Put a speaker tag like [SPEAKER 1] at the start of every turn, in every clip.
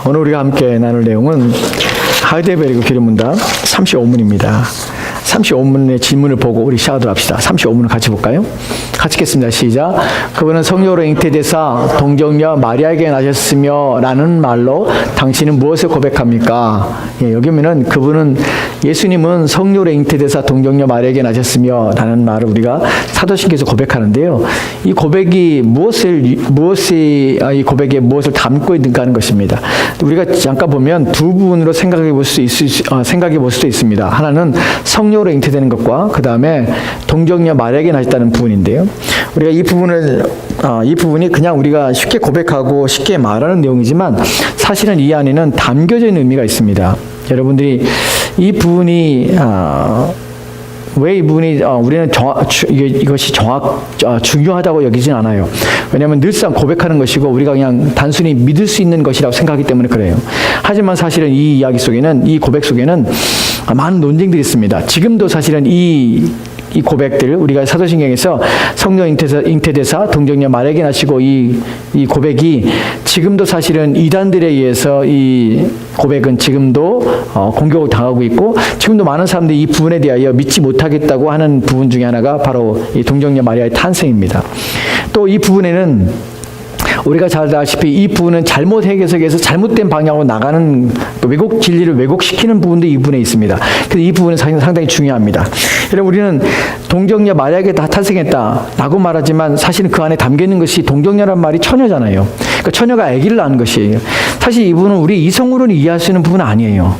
[SPEAKER 1] 오늘 우리가 함께 나눌 내용은 하이델베르그 기름문답 35문입니다. 35문의 질문을 보고 우리 샤워를 합시다. 35문을 같이 볼까요? 같이 읽겠습니다. 시작. 그분은 성령으로 잉태되사 동정녀 마리아에게 나셨으며 라는 말로 당신은 무엇을 고백합니까? 예, 여기 보면은 그분은 예수님은 성령으로 잉태되사 동정녀 마리아에게 나셨으며 라는 말을 우리가 사도신경에서 고백하는데요. 이 고백이 이 고백에 무엇을 담고 있는가 하는 것입니다. 우리가 잠깐 보면 두 부분으로 생각해 볼 수도 있습니다. 하나는 성령으로 잉태되는 것과 그 다음에 동정녀 마리아에게 나셨다는 부분인데요. 우리가 이 부분이 그냥 우리가 쉽게 고백하고 쉽게 말하는 내용이지만 사실은 이 안에는 담겨져 있는 의미가 있습니다. 여러분들이 이 부분이 왜 이 부분이 우리는 이것이 중요하다고 여기진 않아요. 왜냐하면 늘상 고백하는 것이고 우리가 그냥 단순히 믿을 수 있는 것이라고 생각하기 때문에 그래요. 하지만 사실은 이 이야기 속에는, 이 고백 속에는 많은 논쟁들이 있습니다. 지금도 사실은 이 고백들, 우리가 사도신경에서 성령 잉태되사 동정녀 마리아에게 나시고 이 고백이 지금도 사실은 이단들에 의해서 이 고백은 지금도 공격을 당하고 있고, 지금도 많은 사람들이 이 부분에 대하여 믿지 못하겠다고 하는 부분 중에 하나가 바로 이 동정녀 마리아의 탄생입니다. 또 이 부분에는 우리가 잘 알다시피 이 부분은 잘못 해석해서 잘못된 방향으로 나가는 진리를 왜곡시키는 부분도 이 부분에 있습니다. 그래서 이 부분은 상당히 중요합니다. 여러분, 우리는 동정녀 마리아에게 다 탄생했다라고 말하지만 사실은 그 안에 담겨 있는 것이, 동정녀란 말이 처녀잖아요. 그러니까 처녀가 아기를 낳은 것이에요. 사실 이 부분은 우리 이성으로는 이해할 수 있는 부분은 아니에요.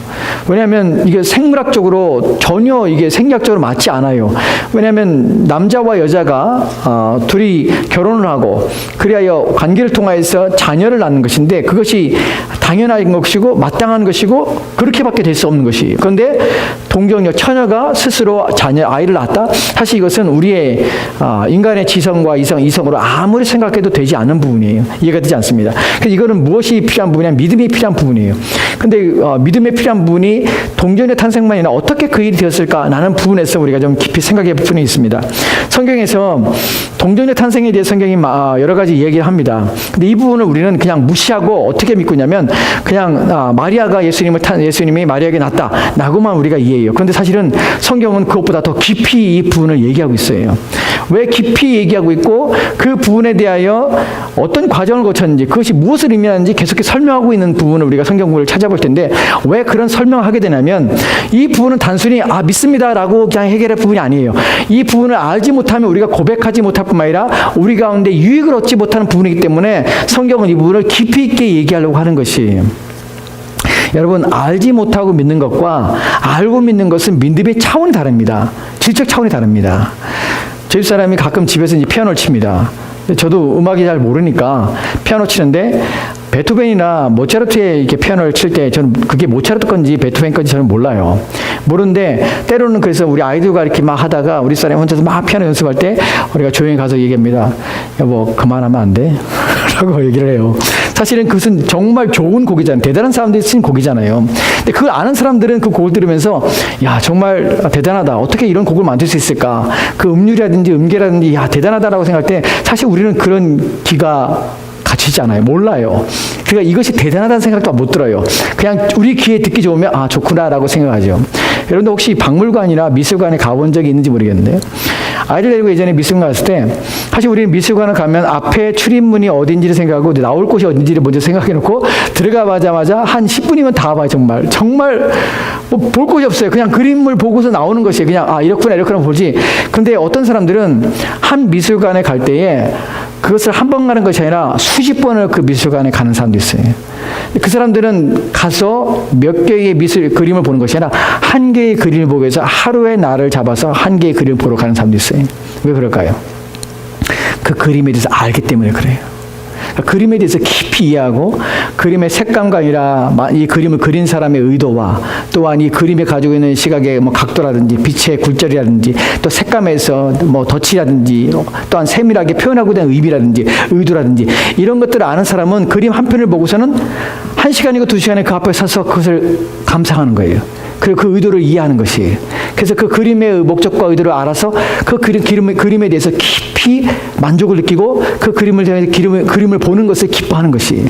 [SPEAKER 1] 왜냐하면 이게 생물학적으로 전혀 이게 생리학적으로 맞지 않아요. 왜냐하면 남자와 여자가 둘이 결혼을 하고 그리하여 관계를 통하여서 자녀를 낳는 것인데 그것이 당연한 것이고 마땅한 것이고 그렇게밖에 될 수 없는 것이에요. 그런데 동정녀, 처녀가 스스로 아이를 낳았다? 사실 이것은 우리의 인간의 지성과 이성으로 아무리 생각해도 되지 않는 부분이에요. 이해가 되지 않습니다. 그래서 이거는 무엇이 필요한 부분이냐? 믿음이 필요한 부분이에요. 근데 믿음에 필요한 부분이 동정녀 탄생만이 아니라 어떻게 그 일이 되었을까? 라는 부분에서 우리가 좀 깊이 생각해 볼 필요가 있습니다. 성경에서 동정녀 탄생에 대해 성경이 여러 가지 얘기를 합니다. 근데 이 부분을 우리는 그냥 무시하고 어떻게 믿고 있냐면 그냥 마리아가 예수님이 마리아에게 낳았다 라고만 우리가 이해해요. 그런데 사실은 성경은 그것보다 더 깊이 이 부분을 얘기하고 있어요. 왜 깊이 얘기하고 있고 그 부분에 대하여 어떤 과정을 거쳤는지, 그것이 무엇을 의미하는지 계속해서 설명하고 있는 부분을 우리가 성경을 찾아볼 텐데, 왜 그런 설명을 하게 되냐면 이 부분은 단순히 믿습니다 라고 그냥 해결할 부분이 아니에요. 이 부분을 알지 못하면 우리가 고백하지 못할 뿐만 아니라 우리 가운데 유익을 얻지 못하는 부분이기 때문에 성경은 이 부분을 깊이 있게 얘기하려고 하는 것이에요. 여러분, 알지 못하고 믿는 것과 알고 믿는 것은 믿음의 차원이 다릅니다. 질적 차원이 다릅니다. 저희 사람이 가끔 집에서 이제 피아노를 칩니다. 저도 음악이 잘 모르니까 피아노 치는데 베토벤이나 모차르트의 이렇게 피아노를 칠 때 저는 그게 모차르트 건지 베토벤 건지 저는 몰라요. 모르는데 때로는 그래서 우리 아이들과 이렇게 막 하다가 우리 사람이 혼자서 막 피아노 연습할 때 우리가 조용히 가서 얘기합니다. 여보, 그만하면 안 돼? 라고 얘기를 해요. 사실은 그것은 정말 좋은 곡이잖아요. 대단한 사람들이 쓴 곡이잖아요. 근데 그걸 아는 사람들은 그 곡을 들으면서 야, 정말 대단하다. 어떻게 이런 곡을 만들 수 있을까? 그 음률이라든지 음계라든지 야, 대단하다라고 생각할 때 사실 우리는 그런 기가 갇히지 않아요. 몰라요. 그러니까 이것이 대단하다는 생각도 못 들어요. 그냥 우리 귀에 듣기 좋으면 좋구나라고 생각하죠. 여러분들 혹시 박물관이나 미술관에 가본 적이 있는지 모르겠는데요. 아이들 데리고 예전에 미술관 갔을 때 사실 우리는 미술관을 가면 앞에 출입문이 어딘지를 생각하고 나올 곳이 어딘지를 먼저 생각해놓고 들어가자마자 한 10분이면 다 봐요. 정말 뭐 볼 곳이 없어요. 그냥 그림을 보고서 나오는 것이에요. 그냥 이렇구나 보지. 근데 어떤 사람들은 한 미술관에 갈 때에 그것을 한 번 가는 것이 아니라 수십 번을 그 미술관에 가는 사람도 있어요. 그 사람들은 가서 몇 개의 그림을 보는 것이 아니라 한 개의 그림을 보기 위해서 하루의 날을 잡아서 한 개의 그림을 보러 가는 사람도 있어요. 왜 그럴까요? 그 그림에 대해서 알기 때문에 그래요. 그림에 대해서 깊이 이해하고 그림의 색감과 아니라 이 그림을 그린 사람의 의도와 또한 이 그림에 가지고 있는 시각의 각도라든지 빛의 굴절이라든지 또 색감에서 덧칠이라든지 또한 세밀하게 표현하고 있는 의미라든지 의도라든지 이런 것들을 아는 사람은 그림 한 편을 보고서는 1시간이고 2시간에 그 앞에 서서 그것을 감상하는 거예요. 그리고 그 의도를 이해하는 것이에요. 그래서 그 그림의 목적과 의도를 알아서 그 그림에 대해서 깊이 만족을 느끼고 그 그림을 보는 것을 기뻐하는 것이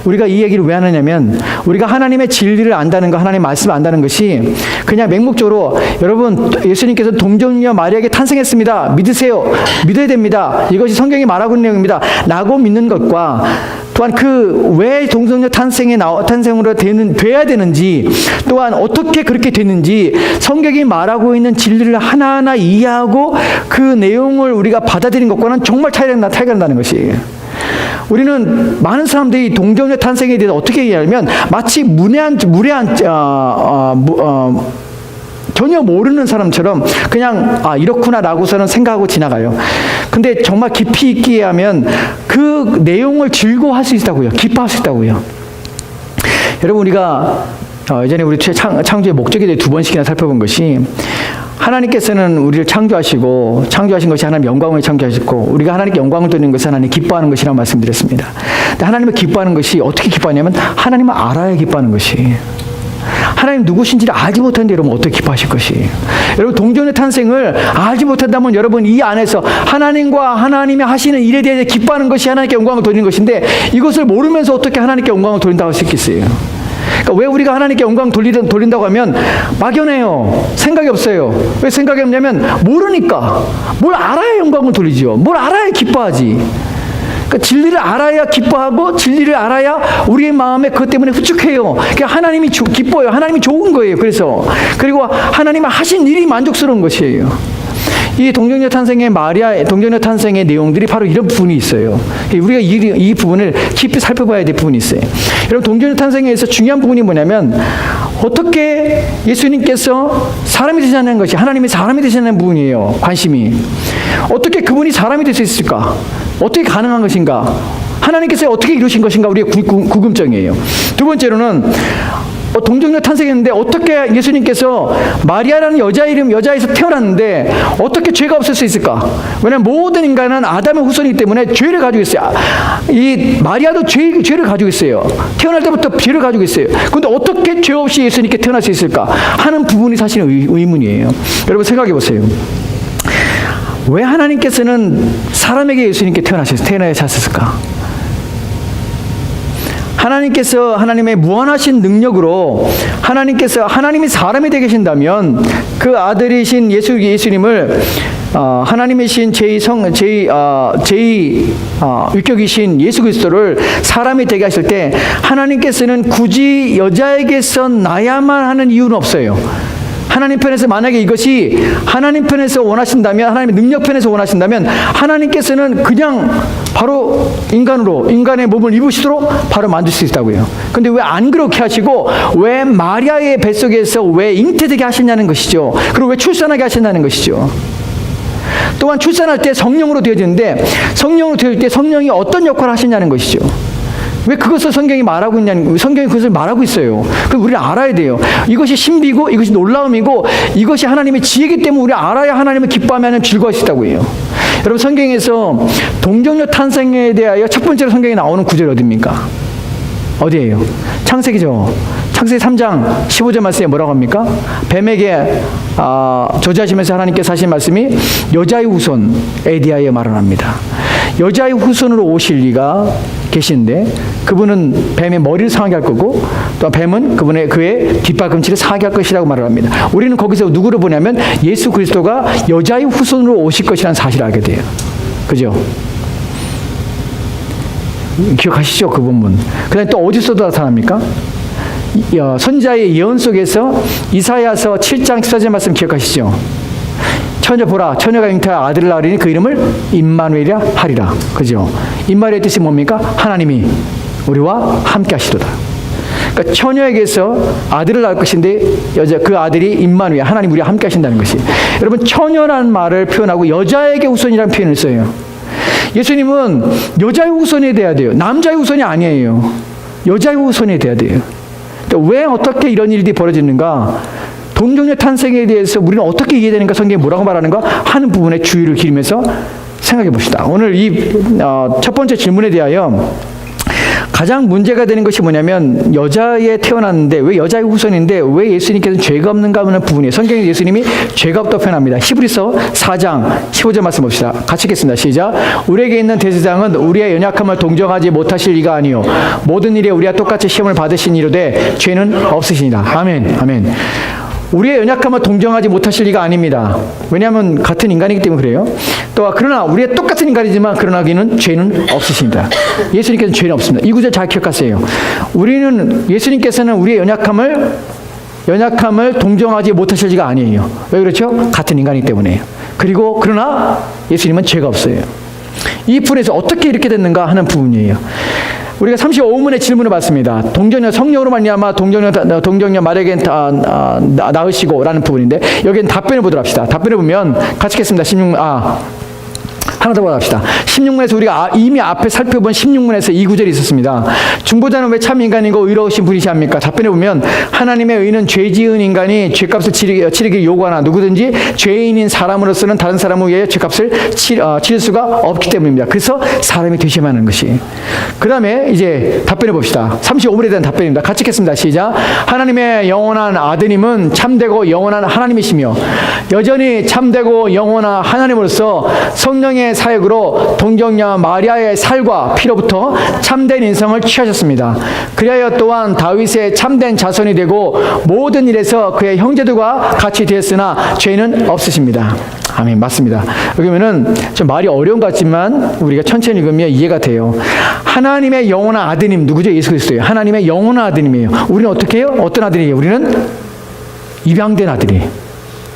[SPEAKER 1] 우리가 이 얘기를 왜 하느냐면 우리가 하나님의 진리를 안다는 거, 하나님의 말씀을 안다는 것이 그냥 맹목적으로 여러분 예수님께서 동정녀 마리아에게 탄생했습니다. 믿으세요. 믿어야 됩니다. 이것이 성경이 말하고 있는 내용입니다. 라고 믿는 것과 또한 그 왜 동정녀 탄생으로 돼야 되는지, 또한 어떻게 그렇게 됐는지 성경이 말하고 있는 진리를 하나하나 이해하고 그 내용을 우리가 받아들인 것과는 정말 차이가 난다는 것이에요. 우리는 많은 사람들이 동정녀 탄생에 대해서 어떻게 이해하냐면 마치 전혀 모르는 사람처럼 그냥 이렇구나라고서는 생각하고 지나가요. 근데 정말 깊이 있게 하면 그 내용을 즐거워할 수 있다고요. 기뻐할 수 있다고요. 여러분 우리가 예전에 우리 창조의 목적에 대해 2번씩이나 살펴본 것이 하나님께서는 우리를 창조하신 것이 하나님 영광을 창조하셨고 우리가 하나님께 영광을 돌리는 것은 하나님 기뻐하는 것이라고 말씀드렸습니다. 근데 하나님을 기뻐하는 것이 어떻게 기뻐하냐면 하나님을 알아야 기뻐하는 것이에요. 하나님 누구신지를 알지 못하는데 여러분 어떻게 기뻐하실 것이에요? 여러분 동정녀 탄생을 알지 못한다면 여러분 이 안에서 하나님과 하나님이 하시는 일에 대해 기뻐하는 것이 하나님께 영광을 돌리는 것인데 이것을 모르면서 어떻게 하나님께 영광을 돌린다고 할 수 있겠어요? 그러니까 왜 우리가 하나님께 영광 돌린다고 하면 막연해요. 생각이 없어요. 왜 생각이 없냐면 모르니까. 뭘 알아야 영광을 돌리죠. 뭘 알아야 기뻐하지. 그러니까 진리를 알아야 기뻐하고 진리를 알아야 우리의 마음에 그것 때문에 흡족해요. 그러니까 하나님이 기뻐요. 하나님이 좋은 거예요. 그리고 하나님이 하신 일이 만족스러운 것이에요. 이 동정녀 탄생의 내용들이 바로 이런 부분이 있어요. 우리가 이 부분을 깊이 살펴봐야 될 부분이 있어요. 여러분 동정녀 탄생에서 중요한 부분이 뭐냐면 어떻게 예수님께서 사람이 되시냐는 것이 하나님이 사람이 되시냐는 부분이에요. 관심이. 어떻게 그분이 사람이 될 수 있을까? 어떻게 가능한 것인가? 하나님께서 어떻게 이루신 것인가? 우리의 궁금증이에요. 두 번째로는 동정녀 탄생했는데 어떻게 예수님께서 마리아라는 여자에서 태어났는데 어떻게 죄가 없을 수 있을까? 왜냐하면 모든 인간은 아담의 후손이기 때문에 죄를 가지고 있어요. 이 마리아도 죄를 가지고 있어요. 태어날 때부터 죄를 가지고 있어요. 그런데 어떻게 죄 없이 예수님께 태어날 수 있을까 하는 부분이 사실 의문이에요. 여러분 생각해 보세요. 왜 하나님께서는 사람에게 예수님께 태어나셨을까? 하나님께서 하나님의 무한하신 능력으로 하나님이 사람이 되게 계신다면 그 아들이신 예수님을 하나님이신 제2율격이신 예수 그리스도를 사람이 되게 하실 때 하나님께서는 굳이 여자에게서 나야만 하는 이유는 없어요. 하나님 편에서 만약에 이것이 하나님 편에서 원하신다면, 하나님의 능력 편에서 원하신다면 하나님께서는 그냥 바로 인간의 몸을 입으시도록 바로 만들 수 있다고요. 근데 왜 안 그렇게 하시고 왜 마리아의 뱃속에서 왜 잉태되게 하시냐는 것이죠. 그리고 왜 출산하게 하신다는 것이죠. 또한 출산할 때 성령으로 되어지는데 성령으로 되어질 때 성령이 어떤 역할을 하시냐는 것이죠. 왜 그것을 성경이 말하고 있냐는, 성경이 그것을 말하고 있어요. 그래서 우리는 알아야 돼요. 이것이 신비고 이것이 놀라움이고 이것이 하나님의 지혜이기 때문에 우리가 알아야 하나님을 기뻐하면 즐거워할 수 있다고 해요. 여러분 성경에서 동정녀 탄생에 대하여 첫 번째로 성경에 나오는 구절이 어디입니까? 어디예요? 창세기죠. 창세기 3장 15절 말씀에 뭐라고 합니까? 뱀에게 저지하시면서 하나님께서 하신 말씀이 여자의 후손에 대하여 말을 합니다. 여자의 후손으로 오실 이가 계시는데 그분은 뱀의 머리를 상하게 할 거고 또 뱀은 그의 뒷발꿈치를 상하게 할 것이라고 말을 합니다. 우리는 거기서 누구를 보냐면 예수 그리스도가 여자의 후손으로 오실 것이라는 사실을 알게 돼요. 그죠? 기억하시죠? 그 부분. 그 다음에 또 어디서 나타납니까? 선지자의 예언 속에서 이사야서 7장 14절 말씀 기억하시죠? 처녀 보라, 처녀가 잉태하여 아들을 낳으리니 그 이름을 임마누엘이라 하리라. 그죠? 임마누엘의 뜻이 뭡니까? 하나님이 우리와 함께 하시도다. 그러니까 처녀에게서 아들을 낳을 것인데 그 아들이 임마누엘, 하나님 우리와 함께 하신다는 것이. 여러분 처녀라는 말을 표현하고 여자에게 후손이라는 표현을 써요. 예수님은 여자의 후손이 돼야 돼요. 남자의 후손이 아니에요. 여자의 후손이 돼야 돼요. 그러니까 왜 어떻게 이런 일이 벌어지는가? 동정녀 탄생에 대해서 우리는 어떻게 이해되는가, 성경이 뭐라고 말하는가 하는 부분에 주의를 기울이면서 생각해 봅시다. 오늘 이 첫 번째 질문에 대하여 가장 문제가 되는 것이 뭐냐면 여자에 태어났는데 왜 여자의 후손인데 왜 예수님께서는 죄가 없는가 하는 부분이에요. 성경에 예수님이 죄가 없다고 표현합니다. 히브리서 4장 15절 말씀 봅시다. 같이 읽겠습니다. 시작. 우리에게 있는 대제사장은 우리의 연약함을 동정하지 못하실 이가 아니요 모든 일에 우리와 똑같이 시험을 받으신 이로되 죄는 없으시니라. 아멘. 아멘. 우리의 연약함을 동정하지 못하실 리가 아닙니다. 왜냐하면 같은 인간이기 때문에 그래요. 또 그러나 우리의 똑같은 인간이지만 그러나 그는 죄는 없으십니다. 예수님께서는 죄는 없습니다. 이 구절 잘 기억하세요. 예수님께서는 우리의 연약함을 동정하지 못하실 리가 아니에요. 왜 그렇죠? 같은 인간이기 때문에요. 그리고 그러나 예수님은 죄가 없어요. 이 부분에서 어떻게 이렇게 됐는가 하는 부분이에요. 우리가 35문의 질문을 받습니다. 동정녀 성령으로 말미암아 동정녀 마리아에게 낳으시고 라는 부분인데 여기는 답변을 보도록 합시다. 답변을 보면 같이 읽겠습니다. 하나 더 보합시다. 16문에서 우리가 이미 앞에 살펴본 16문에서 이 구절이 있었습니다. 중보자는 왜 참 인간이고 의로우신 분이시합니까? 답변해 보면 하나님의 의는 죄 지은 인간이 죄값을 치르기 요구하나 누구든지 죄인인 사람으로서는 다른 사람을 위해 죄값을 치를 수가 없기 때문입니다. 그래서 사람이 되셔야 하는 것이. 그 다음에 이제 답변해 봅시다. 35문에 대한 답변입니다. 같이 읽겠습니다. 시작. 하나님의 영원한 아드님은 참되고 영원한 하나님이시며 여전히 참되고 영원한 하나님으로서 성령의 사역으로 동정녀 마리아의 살과 피로부터 참된 인성을 취하셨습니다. 그리하여 또한 다윗의 참된 자손이 되고 모든 일에서 그의 형제들과 같이 되었으나 죄는 없으십니다. 아멘. 맞습니다. 여기면은 좀 말이 어려운 것 같지만 우리가 천천히 읽으면 이해가 돼요. 하나님의 영원한 아드님 누구죠? 예수 그리스도예요. 하나님의 영원한 아드님이에요. 우리는 어떻게 해요? 어떤 아들이에요? 우리는 입양된 아들이에요.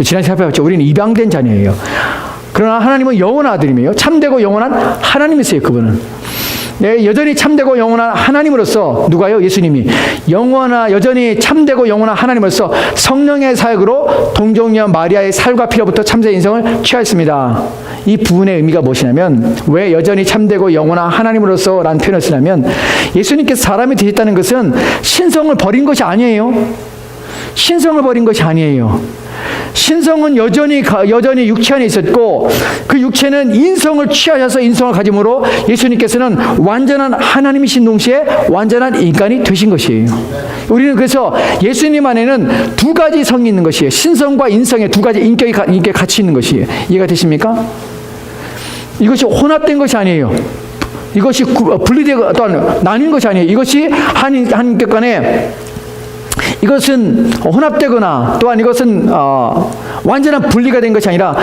[SPEAKER 1] 지난 시간에 살펴봤죠. 우리는 입양된 자녀예요. 그러나 하나님은 영원한 아들이에요. 참되고 영원한 하나님이세요. 그분은. 네, 여전히 참되고 영원한 하나님으로서 누가요? 예수님이 여전히 참되고 영원한 하나님으로서 성령의 사역으로 동정녀 마리아의 살과 피로부터 참된 인성을 취하였습니다. 이 부분의 의미가 무엇이냐면 왜 여전히 참되고 영원한 하나님으로서 라는 표현을 쓰냐면 예수님께서 사람이 되셨다는 것은 신성을 버린 것이 아니에요. 신성을 버린 것이 아니에요. 신성은 여전히 육체 안에 있었고 그 육체는 인성을 취하셔서 인성을 가짐으로 예수님께서는 완전한 하나님이신 동시에 완전한 인간이 되신 것이에요. 우리는 그래서 예수님 안에는 두 가지 성이 있는 것이에요. 신성과 인성의 두 가지 인격이 같이 있는 것이에요. 이해가 되십니까? 이것이 혼합된 것이 아니에요. 이것이 분리되고 또한 나뉜 것이 아니에요. 이것이 한 인격 간에 이것은 혼합되거나 또한 이것은 완전한 분리가 된 것이 아니라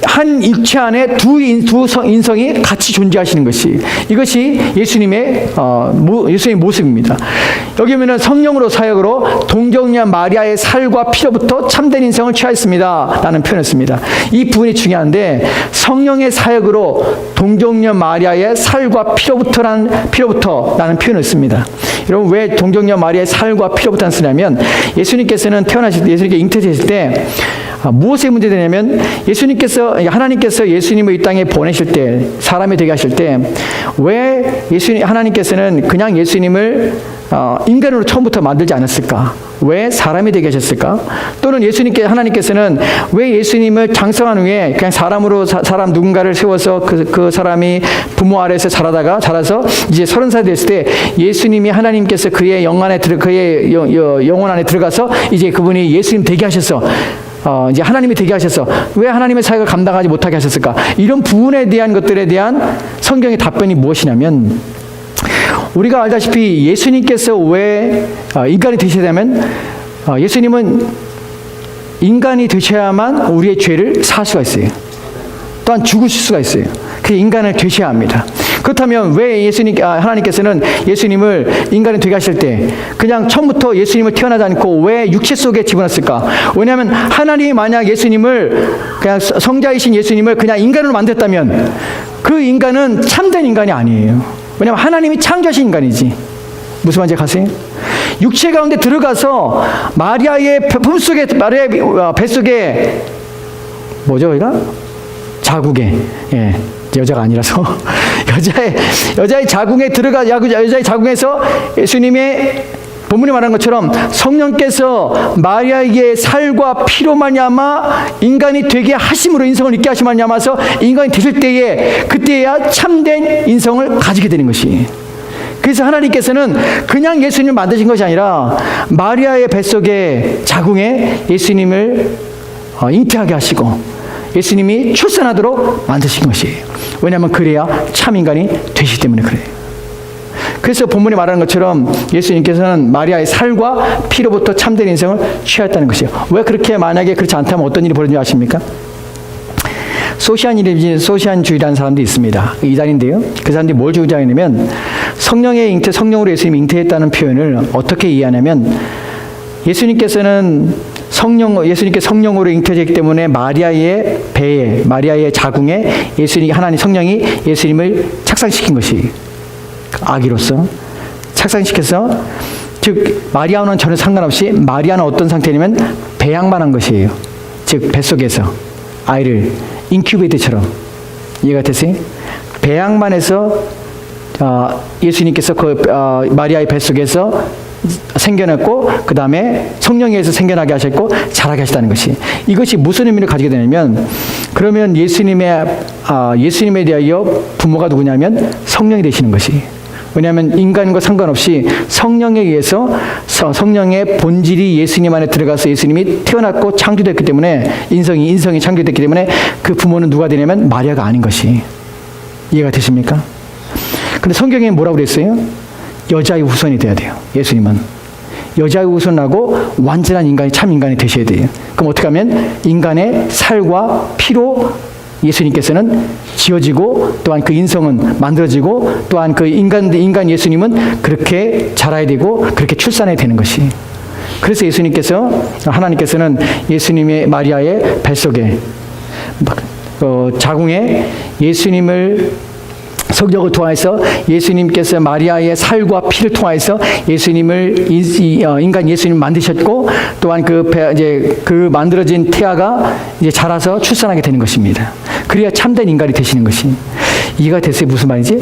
[SPEAKER 1] 한 육체 안에 두 인성이 같이 존재하시는 것이 이것이 예수님의 모습입니다. 여기 보면 성령으로 사역으로 동정녀 마리아의 살과 피로부터 참된 인성을 취하였습니다 라는 표현을 씁니다. 이 부분이 중요한데 성령의 사역으로 동정녀 마리아의 살과 피로부터라는 표현을 씁니다. 여러분 왜 동정녀 마리아의 살과 피로부터는 쓰냐면 예수님께서는 예수님께 잉태되실 때 무엇에 문제되냐면 하나님께서 예수님을 이 땅에 보내실 때 사람이 되게 하실 때 왜 하나님께서는 그냥 예수님을 인간으로 처음부터 만들지 않았을까? 왜 사람이 되게 하셨을까? 또는 하나님께서는 왜 예수님을 장성한 후에 그냥 사람 누군가를 세워서 그 사람이 부모 아래에서 자라서 이제 30살 됐을 때 예수님이 하나님께서 그의 영혼 안에 들어가서 이제 그분이 예수님 되게 하셔서 이제 하나님이 되게 하셔서 왜 하나님의 사역을 감당하지 못하게 하셨을까? 이런 부분에 대한 것들에 대한 성경의 답변이 무엇이냐면 우리가 알다시피 예수님께서 왜 인간이 되시려면 예수님은 인간이 되셔야만 우리의 죄를 사할 수가 있어요. 또한 죽으실 수가 있어요. 그 인간을 되셔야 합니다. 그렇다면 왜 하나님께서는 예수님을 인간이 되게 하실 때 그냥 처음부터 예수님을 태어나지 않고 왜 육체 속에 집어넣었을까? 왜냐하면 하나님이 만약 예수님을 그냥 성자이신 예수님을 그냥 인간으로 만들었다면 그 인간은 참된 인간이 아니에요. 왜냐하면 하나님이 창조하신 인간이지. 무슨 말인지 아세요? 육체 가운데 들어가서 마리아의 품속에 마리아의 뱃속에 뭐죠, 우리가? 자국에 여자가 아니라서 여자의 자궁에 여자의 자궁에서 예수님의 본문에 말한 것처럼 성령께서 마리아에게 살과 피로 말미암아 인간이 되게 하심으로 인성을 있게 하심 말미암아서 인간이 되실 때에 그때야 참된 인성을 가지게 되는 것이. 그래서 하나님께서는 그냥 예수님을 만드신 것이 아니라 마리아의 뱃속의 자궁에 예수님을 잉태하게 하시고 예수님이 출산하도록 만드신 것이에요. 왜냐하면 그래야 참 인간이 되시기 때문에 그래요. 그래서 본문이 말하는 것처럼 예수님께서는 마리아의 살과 피로부터 참된 인생을 취하였다는 것이에요. 왜 그렇게 만약에 그렇지 않다면 어떤 일이 벌어지는지 아십니까? 소시안주의라는 사람도 있습니다. 이단인데요. 그 사람들이 뭘 주장하냐면 성령의 잉태, 성령으로 예수님이 잉태했다는 표현을 어떻게 이해하냐면 예수님께서는 예수님께 성령으로 잉태되기 때문에 마리아의 배에, 마리아의 자궁에 하나님 성령이 예수님을 착상시킨 것이 아기로서 착상시켜서 즉 마리아와는 전혀 상관없이 마리아는 어떤 상태냐면 배양만 한 것이에요. 즉 뱃속에서 아이를 인큐베이터처럼 이해가 되세요? 배양만 해서 예수님께서 마리아의 뱃속에서 생겨났고 그 다음에 성령에 의해서 생겨나게 하셨고 자라게 하셨다는 것이 이것이 무슨 의미를 가지게 되냐면 그러면 예수님에 대하여 부모가 누구냐면 성령이 되시는 것이 왜냐하면 인간과 상관없이 성령에 의해서 성령의 본질이 예수님 안에 들어가서 예수님이 태어났고 창조됐기 때문에 인성이 창조됐기 때문에 그 부모는 누가 되냐면 마리아가 아닌 것이 이해가 되십니까? 근데 성경에 뭐라고 그랬어요? 여자의 후손이 돼야 돼요. 예수님은 여자의 후손하고 완전한 인간이 참 인간이 되셔야 돼요. 그럼 어떻게 하면 인간의 살과 피로 예수님께서는 지어지고 또한 그 인성은 만들어지고 또한 그 인간 예수님은 그렇게 자라야 되고 그렇게 출산해야 되는 것이. 그래서 하나님께서는 예수님의 마리아의 뱃속에 자궁에 예수님을 성령을 통해서 예수님께서 마리아의 살과 피를 통해서 인간 예수님을 만드셨고 또한 그 만들어진 태아가 이제 자라서 출산하게 되는 것입니다. 그래야 참된 인간이 되시는 것이. 이해가 됐어요? 무슨 말이지?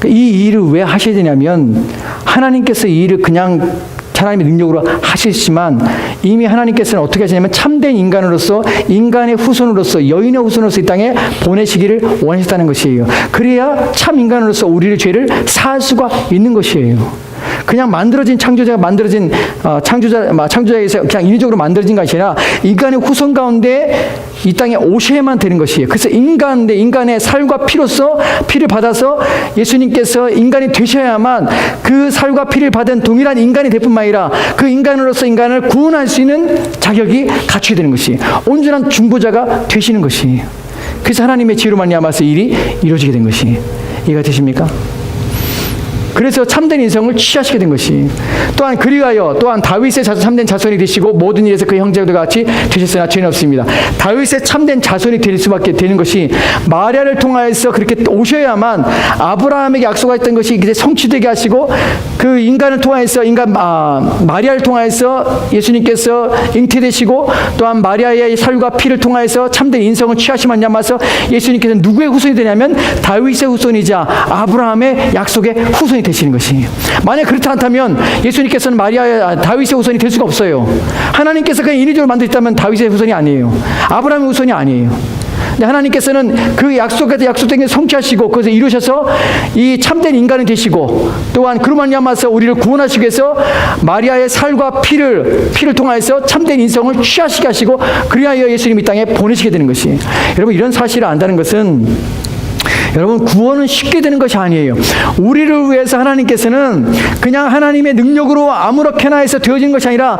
[SPEAKER 1] 이 일을 왜 하셔야 되냐면 하나님께서 이 일을 그냥 하나님의 능력으로 하시지만 이미 하나님께서는 어떻게 하시냐면 참된 인간으로서 인간의 후손으로서 여인의 후손으로서 이 땅에 보내시기를 원하셨다는 것이에요. 그래야 참 인간으로서 우리의 죄를 사할 수가 있는 것이에요. 그냥 만들어진 창조자에서 그냥 인위적으로 만들어진 것이 아니라 인간의 후손 가운데 이 땅에 오셔야만 되는 것이에요. 그래서 인간의 살과 피로서 피를 받아서 예수님께서 인간이 되셔야만 그 살과 피를 받은 동일한 인간이 될 뿐만 아니라 그 인간으로서 인간을 구원할 수 있는 자격이 갖춰야 되는 것이 온전한 중보자가 되시는 것이. 그래서 하나님의 지혜로 말미암아서 일이 이루어지게 된 것이. 이해가 되십니까? 그래서 참된 인성을 취하시게 된 것이. 또한 그리하여 또한 다윗의 참된 자손이 되시고 모든 일에서 그 형제들과 같이 되셨으나 죄는 없습니다. 다윗의 참된 자손이 될 수밖에 되는 것이 마리아를 통하여서 그렇게 오셔야만 아브라함에게 약속했던 것이 이제 성취되게 하시고 그 인간을 통하여서 마리아를 통하여서 예수님께서 잉태되시고 또한 마리아의 살과 피를 통하여서 참된 인성을 취하시면 냠아서 예수님께서 누구의 후손이 되냐면 다윗의 후손이자 아브라함의 약속의 후손이 되시는 것이. 만약 그렇지 않다면 예수님께서는 다윗의 후손이 될 수가 없어요. 하나님께서 그냥 인위적으로 만드셨다면 다윗의 후손이 아니에요. 아브라함의 후손이 아니에요. 근데 하나님께서는 그 약속된 게 성취하시고 그것을 이루셔서 이 참된 인간이 되시고 또한 그로 말미암아서 우리를 구원하시기 위해서 마리아의 살과 피를 통하여서 참된 인성을 취하시게 하시고 그리하여 예수님 이 땅에 보내시게 되는 것이. 여러분 이런 사실을 안다는 것은 여러분 구원은 쉽게 되는 것이 아니에요. 우리를 위해서 하나님께서는 그냥 하나님의 능력으로 아무렇게나 해서 되어지는 것이 아니라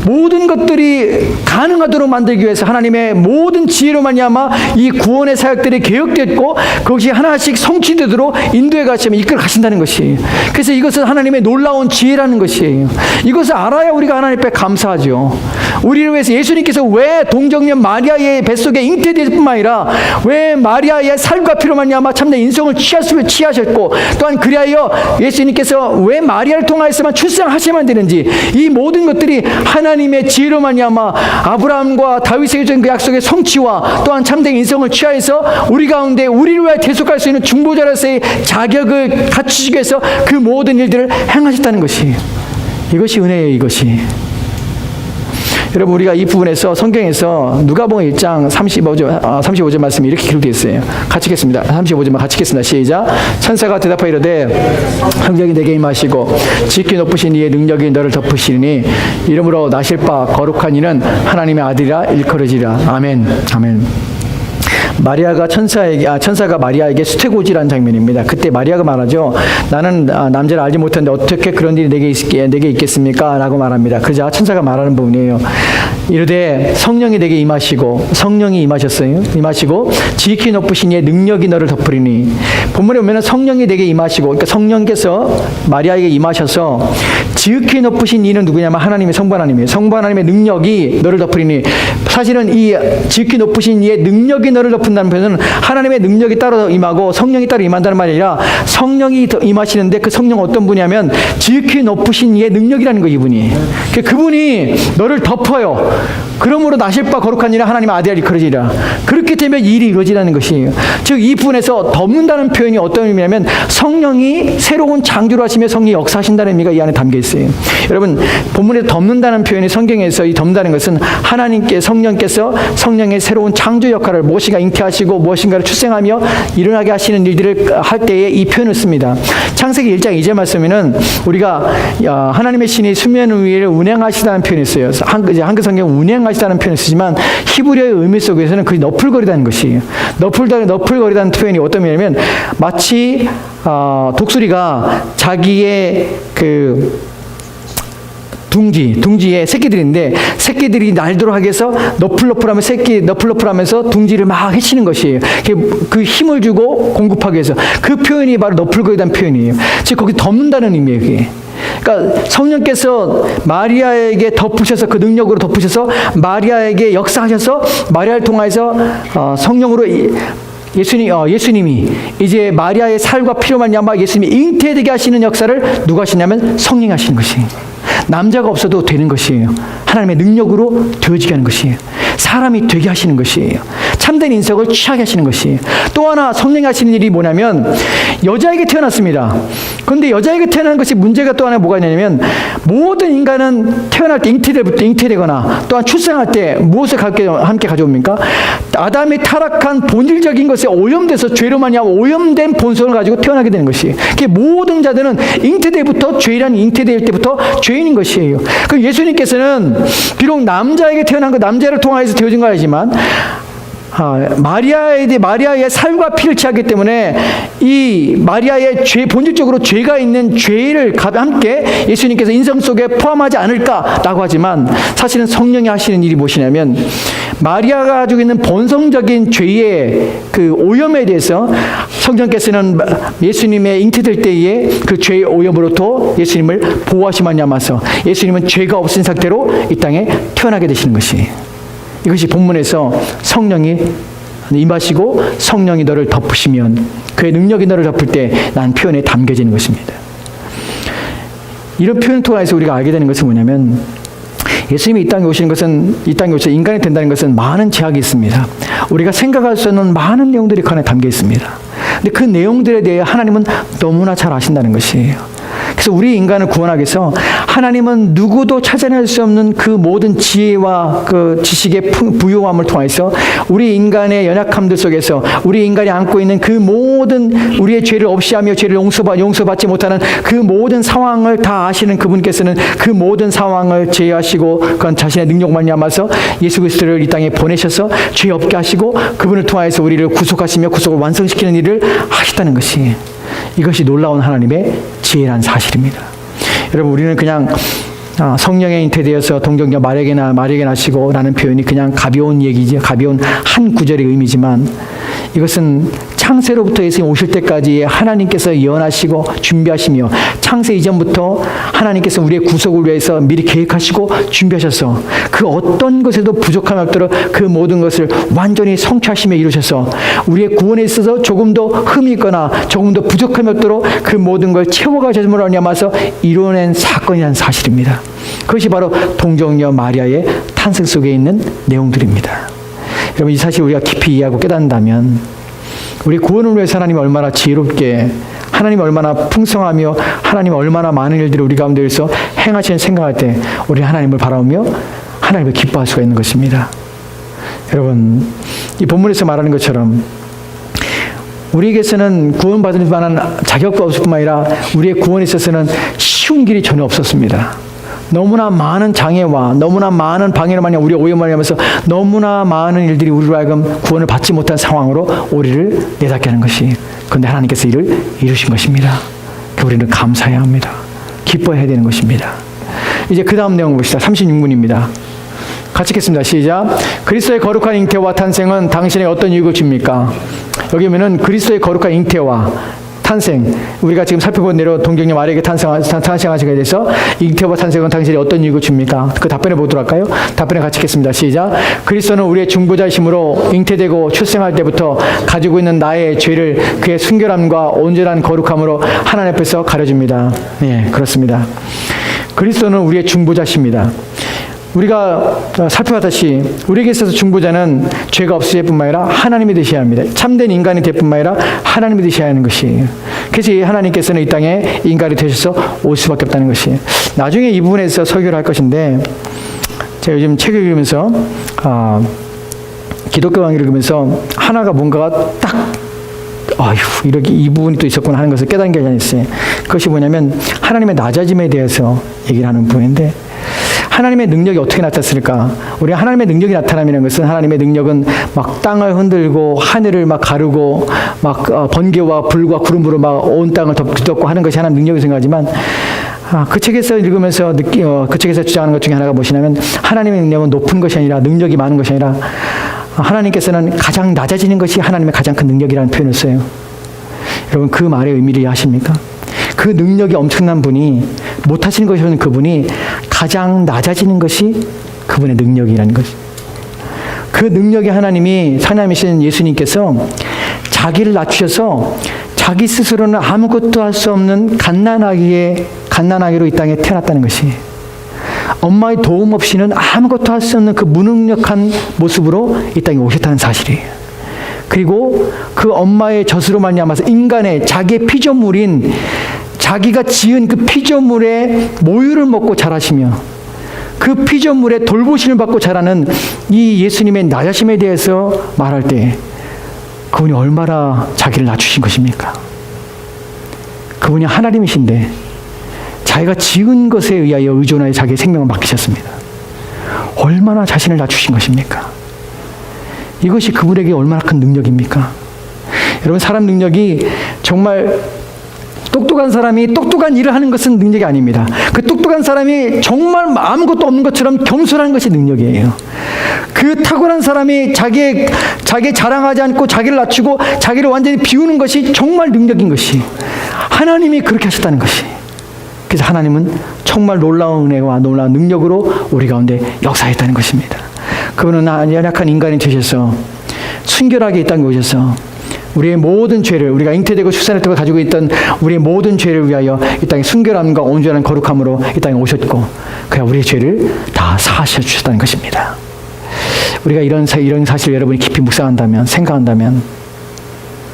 [SPEAKER 1] 모든 것들이 가능하도록 만들기 위해서 하나님의 모든 지혜로 말미암아 이 구원의 사역들이 계획됐고 그것이 하나씩 성취되도록 인도해 가시면 이끌어 가신다는 것이에요. 그래서 이것은 하나님의 놀라운 지혜라는 것이에요. 이것을 알아야 우리가 하나님 앞에 감사하죠. 우리를 위해서 예수님께서 왜 동정녀 마리아의 뱃속에 잉태될 뿐만 아니라 왜 마리아의 살과 피로 말미암아 참된 인성을 취하셨고 또한 그리하여 예수님께서 왜 마리아를 통하여서만 출생하셔야만 되는지 이 모든 것들이 하나님의 지혜로 말미암아 아브라함과 다윗에게 준 그 약속의 성취와 또한 참된 인성을 취하여서 우리 가운데 우리를 위해 대속할 수 있는 중보자로서의 자격을 갖추시기 위해서 그 모든 일들을 행하셨다는 것이. 이것이 은혜예요. 이것이. 여러분 우리가 이 부분에서 성경에서 누가복음 1장 35절 말씀이 이렇게 기록되어 있어요. 같이 읽겠습니다. 35절만 같이 읽겠습니다. 시작. 천사가 대답하여 이르되 성령이 내게 임하시고 지극히 높으신 이의 능력이 너를 덮으시니 이러므로 나실 바 거룩한 이는 하나님의 아들이라 일컬어지리라. 아멘. 아멘. 천사가 마리아에게 수태고지라는 장면입니다. 그때 마리아가 말하죠. 나는 남자를 알지 못하는데 어떻게 그런 일이 내게 있겠습니까? 라고 말합니다. 그러자 천사가 말하는 부분이에요. 이르되 성령이 내게 임하시고, 성령이 임하셨어요. 임하시고 지극히 높으신 이의 능력이 너를 덮으리니. 본문에 보면 성령이 내게 임하시고, 그러니까 성령께서 마리아에게 임하셔서 지극히 높으신 이는 누구냐면 하나님의 성부 하나님이에요. 성부 하나님의 능력이 너를 덮으리니. 사실은 이 지극히 높으신 이의 능력이 너를 덮는다는 표현은 하나님의 능력이 따로 임하고 성령이 따로 임한다는 말이 아니라 성령이 임하시는데 그 성령 어떤 분이냐면 지극히 높으신 이의 능력이라는 거 이분이. 그분이 너를 덮어요. 그러므로 나실 바 거룩한 이는 하나님의 아들이라 일컬어지리라. 그렇게 되면 일이 이루어지라는 것이에요. 즉 이 부분에서 덮는다는 표현이 어떤 의미냐면 성령이 새로운 창조를 하시며 성령이 역사하신다는 의미가 이 안에 담겨 있어요. 여러분 본문에 덮는다는 표현이 성경에서 이 덮는다는 것은 하나님께 성령께서 성령의 새로운 창조 역할을 무엇인가 잉태하시고 무엇인가를 출생하며 일어나게 하시는 일들을 할 때에 이 표현을 씁니다. 창세기 1장 2절 말씀에는 우리가 하나님의 신이 수면 위를 운행하시다는 표현이 있어요. 한글 성경은 운행하시다는 표현을 쓰지만 히브리어의 의미 속에서는 그게 너풀거리다는 것이에요. 너풀거리다는 표현이 어떤 의미냐면 마치 독수리가 자기의 둥지에 새끼들인데 새끼들이 날도록 하기 위해서 너풀너풀하면서 둥지를 막 헤치는 것이에요. 그 힘을 주고 공급하기 위해서. 그 표현이 바로 너풀거리다는 표현이에요. 즉 거기 덮는다는 의미예요. 그게. 그러니까 성령께서 마리아에게 덮으셔서 그 능력으로 덮으셔서 마리아에게 역사하셔서 마리아를 통해서 성령으로 예수님이 이제 마리아의 살과 피로 말미암아 예수님이 잉태되게 하시는 역사를 누가 하시냐면 성령이 하시는 것이에요. 남자가 없어도 되는 것이에요. 하나님의 능력으로 되어지게 하는 것이에요. 사람이 되게 하시는 것이에요. 참된 인석을 취하게 하시는 것이에요. 또 하나 성령이 하시는 일이 뭐냐면 여자에게 태어났습니다. 그런데 여자에게 태어난 것이 문제가 또 하나 뭐가 있냐면 모든 인간은 태어날 때 잉태되거나 또한 출생할 때 무엇을 함께 가져옵니까? 아담이 타락한 본질적인 것에 오염돼서 죄로 말미암아 오염된 본성을 가지고 태어나게 되는 것이에요. 모든 자들은 잉태될 때부터 죄인인 것이에요. 그 예수님께서는 비록 남자에게 태어난 것, 남자를 통하여서 되어진 거 아니지만 마리아의 살과 피를 취하기 때문에 이 마리아의 본질적으로 죄가 있는 죄를 함께 예수님께서 인성 속에 포함하지 않을까라고 하지만 사실은 성령이 하시는 일이 무엇이냐면 마리아가 가지고 있는 본성적인 죄의 그 오염에 대해서 성령께서는 예수님의 잉태될 때에 그 죄의 오염으로부터 예수님을 보호하시만 야마서 예수님은 죄가 없은 상태로 이 땅에 태어나게 되시는 것이에요. 이것이 본문에서 성령이 임하시고 성령이 너를 덮으시면 그의 능력이 너를 덮을 때 난 표현에 담겨지는 것입니다. 이런 표현을 통해서 우리가 알게 되는 것은 뭐냐면 예수님이 이 땅에 오시는 것은 이 땅에 오셔서 인간이 된다는 것은 많은 제약이 있습니다. 우리가 생각할 수 없는 많은 내용들이 그 안에 담겨 있습니다. 근데 그 내용들에 대해 하나님은 너무나 잘 아신다는 것이에요. 그래서 우리 인간을 구원하기 위해서 하나님은 누구도 찾아낼 수 없는 그 모든 지혜와 그 지식의 부요함을 통해서 우리 인간의 연약함들 속에서 우리 인간이 안고 있는 그 모든 우리의 죄를 없이하며 죄를 용서받지 못하는 그 모든 상황을 다 아시는 그분께서는 그 모든 상황을 제어하시고 그건 자신의 능력만 말미암아서 예수 그리스도를 이 땅에 보내셔서 죄 없게 하시고 그분을 통해서 우리를 구속하시며 구속을 완성시키는 일을 하셨다는 것이 이것이 놀라운 하나님의 지혜라는 사실입니다. 여러분 우리는 그냥 성령에 잉태되어서 동정녀 마리아에게 나시고 라는 표현이 그냥 가벼운 얘기죠. 가벼운 한 구절의 의미지만 이것은 창세로부터 예수님 오실 때까지 하나님께서 예언하시고 준비하시며 창세 이전부터 하나님께서 우리의 구속을 위해서 미리 계획하시고 준비하셔서 그 어떤 것에도 부족함이 없도록 그 모든 것을 완전히 성취하시며 이루셔서 우리의 구원에 있어서 조금 더 흠이 있거나 조금 더 부족함이 없도록 그 모든 걸 채워가심으로 말미암아서 이루어낸 사건이라는 사실입니다. 그것이 바로 동정녀 마리아의 탄생 속에 있는 내용들입니다. 여러분 이 사실 우리가 깊이 이해하고 깨닫는다면 우리 구원을 위해서 하나님이 얼마나 지혜롭게 하나님이 얼마나 풍성하며 하나님이 얼마나 많은 일들을 우리 가운데에서 행하시는 생각할 때 우리 하나님을 바라보며 하나님을 기뻐할 수가 있는 것입니다. 여러분, 이 본문에서 말하는 것처럼 우리에게서는 구원받을 만한 자격도 없을 뿐만 아니라 우리의 구원에 있어서는 쉬운 길이 전혀 없었습니다. 너무나 많은 장애와 너무나 많은 방해를 많이 우리 오염을 하면서 너무나 많은 일들이 우리로 하여금 구원을 받지 못한 상황으로 우리를 내닫게 하는 것이, 그런데 하나님께서 이를 이루신 것입니다. 우리는 감사해야 합니다. 기뻐해야 되는 것입니다. 이제 그 다음 내용 봅시다. 36문입니다. 같이 읽겠습니다. 시작. 그리스도의 거룩한 잉태와 탄생은 당신에게 어떤 유익을 줍니까? 여기 보면은 그리스도의 거룩한 잉태와 탄생, 우리가 지금 살펴본 대로 동정녀 마리아에게 탄생하시게 돼서 잉태와 탄생은 당신에게 어떤 유익을 줍니까? 그 답변해 보도록 할까요? 답변에 같이 읽겠습니다. 시작. 그리스도는 우리의 중보자이심으로 잉태되고 출생할 때부터 가지고 있는 나의 죄를 그의 순결함과 온전한 거룩함으로 하나님 앞에서 가려줍니다. 네, 그렇습니다. 그리스도는 우리의 중보자십니다. 우리가 살펴봤듯이 우리에게 있어서 중보자는 죄가 없으실 뿐만 아니라 하나님이 되셔야 합니다. 참된 인간이 될 뿐만 아니라 하나님이 되셔야 하는 것이에요. 그래서 하나님께서는 이 땅에 인간이 되셔서 올 수밖에 없다는 것이에요. 나중에 이 부분에서 설교를 할 것인데, 제가 요즘 책을 읽으면서 기독교 강의를 읽으면서 하나가 뭔가가 딱 이렇게 이 부분이 또 있었구나 하는 것을 깨닫는 게 하나 있어요. 그것이 뭐냐면 하나님의 낮아짐에 대해서 얘기를 하는 부분인데, 하나님의 능력이 어떻게 나타났을까? 우리가 하나님의 능력이 나타나는 것은, 하나님의 능력은 막 땅을 흔들고 하늘을 막 가르고 막 번개와 불과 구름으로 막 온 땅을 덮고 하는 것이 하나님의 능력이 생각하지만, 그 책에서 읽으면서 그 책에서 주장하는 것 중에 하나가 무엇이냐면, 하나님의 능력은 높은 것이 아니라, 능력이 많은 것이 아니라 하나님께서는 가장 낮아지는 것이 하나님의 가장 큰 능력이라는 표현을 써요. 여러분, 그 말의 의미를 이해하십니까? 그 능력이 엄청난 분이, 못하시는 것이 없는 그분이 가장 낮아지는 것이 그분의 능력이라는 것이죠. 그 능력이 하나님이신 예수님께서 자기를 낮추셔서 자기 스스로는 아무것도 할 수 없는 갓난아기로 이 땅에 태어났다는 것이, 엄마의 도움 없이는 아무것도 할 수 없는 그 무능력한 모습으로 이 땅에 오셨다는 사실이에요. 그리고 그 엄마의 젖으로 말미암아서 인간의 자기의 피조물인, 자기가 지은 그 피조물의 모유를 먹고 자라시며 그 피조물의 돌보심을 받고 자라는 이 예수님의 낮아심에 대해서 말할 때, 그분이 얼마나 자기를 낮추신 것입니까? 그분이 하나님이신데 자기가 지은 것에 의하여 의존하여 자기의 생명을 맡기셨습니다. 얼마나 자신을 낮추신 것입니까? 이것이 그분에게 얼마나 큰 능력입니까? 여러분, 사람 능력이 정말, 똑똑한 사람이 똑똑한 일을 하는 것은 능력이 아닙니다. 그 똑똑한 사람이 정말 아무것도 없는 것처럼 겸손한 것이 능력이에요. 그 탁월한 사람이 자기 자랑하지 않고 자기를 낮추고 자기를 완전히 비우는 것이 정말 능력인 것이, 하나님이 그렇게 하셨다는 것이. 그래서 하나님은 정말 놀라운 은혜와 놀라운 능력으로 우리 가운데 역사했다는 것입니다. 그분은 연약한 인간이 되셔서 순결하게 이 땅에 오셔서 우리의 모든 죄를, 우리가 잉태되고 출산할 때 가지고 있던 우리의 모든 죄를 위하여 이 땅에 순결함과 온전한 거룩함으로 이 땅에 오셨고, 그야 우리의 죄를 다 사하셔 주셨다는 것입니다. 우리가 이런 사실을 여러분이 깊이 묵상한다면, 생각한다면,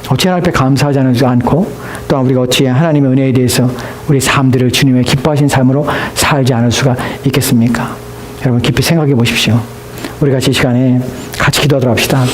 [SPEAKER 1] 어찌 하나님 앞에 감사하지 않고, 또한 우리가 어찌 하나님의 은혜에 대해서 우리 삶들을 주님의 기뻐하신 삶으로 살지 않을 수가 있겠습니까? 여러분, 깊이 생각해 보십시오. 우리 같이 이 시간에 같이 기도하도록 합시다.